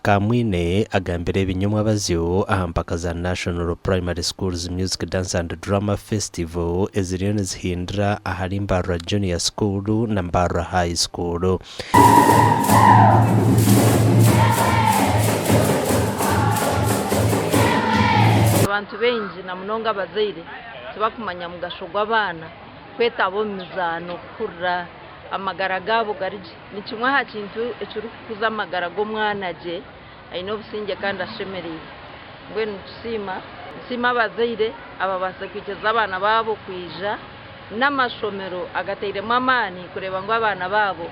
Kamwine agambire binyumwa bazyo ahampaka za National Primary Schools Music Dance and Drama Festival eziriyoni zihindura ahari Mbarara Junior School na Mbarara High School. Abantu benji na munonga abazaire tubakumanya mugashogwa abana kwetabo mizano kurra amagara gabo garije ni kimwe ha kintu ekiri kukuza amagara g'omwana je aino businge kandi ashemereye ngwenu tusima abazaire ababasa kwikeza abana babo kwija n'amashomero agateiremo amani kureba ngo abana babo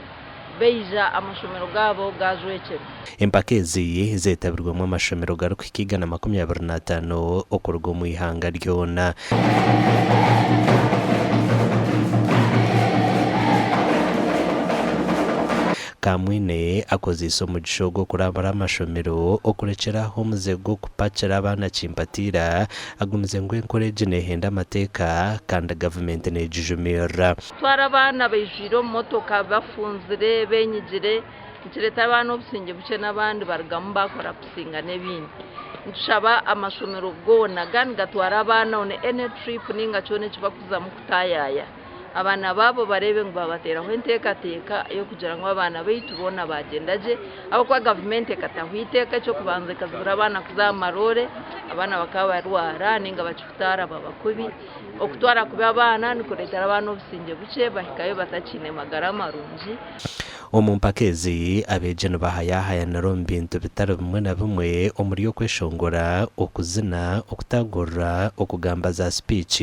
beija amashomero gabo gazwekera. Empaka ezi zetabirwamo amashomero garuka ikigana 25 okurwa mu ihanga ryona. Kamwine akoze isomo gishogo kurabara amashomero okurekeraho muzego kupakira abana chimpatira agumize ngo encourage nehenda amateka kandi government nejijumira twara abana bejiro motoka bafunzire benyigire nkireta abana obusinge buce n'abandi bargamu bakora kusinga nebindi ntushaba amashomero gona gani gatwara abana one any trip ninga cyone kibakuza mu kutayaya abana babo barebe ngo babateraho entekateka yo kugira ngo abana bayitubona bagendaje abo kwa government katahwiteka cyo kubanze kazura abana kuzamarore abana bakabarwara ninga bacutara babakubi okutwara kuba abana nikuretera abana obusinge buce bahikayo batacine magara marungi. Omumpakezi abejeno bahayahaya naro mbintu bitaro bimwe na bimwe omuri yo kweshongora okuzina okutagorra okugamba za speech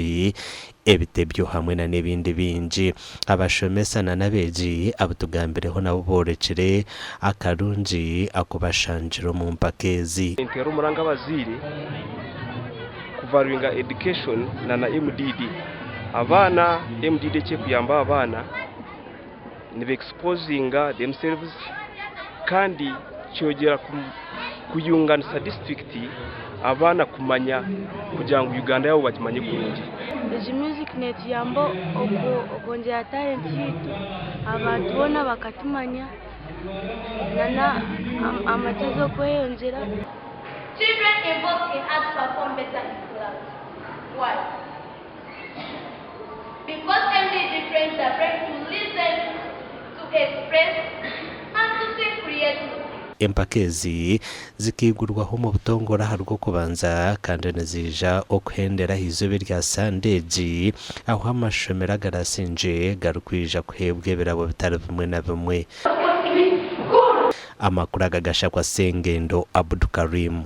ebitebyo hamwe na nebindi bingi abashomesana nabeji abutugambireho nabo borekere akarungi akubashanjiro mu mpakezi intero muranga baziri kuvaringa education na MDD abana MDD cye kuyamba abana nibe exposinga themselves kandi cyogera kuyunganisa district abana kumanya kugira ngo Uganda yabo bakimanye kurungi. Ezi music net yambo okongera talent yitu abantu bona bakatumanya nana amatezo kweyonzera. Children involved in arts perform better in class. Why? Because MDD trains their brain to listen, to express, and to say creatively. Empakezi zikigurwaho mu butongora harwo kubanza kandi nazija okuhendera hizobe rya Sandeji aho amashomero agarasinje garukwija kuhebwe birabo bitaro bimwe na bimwe. Amakuru agagasha kwa Sengendo Abdul Karim.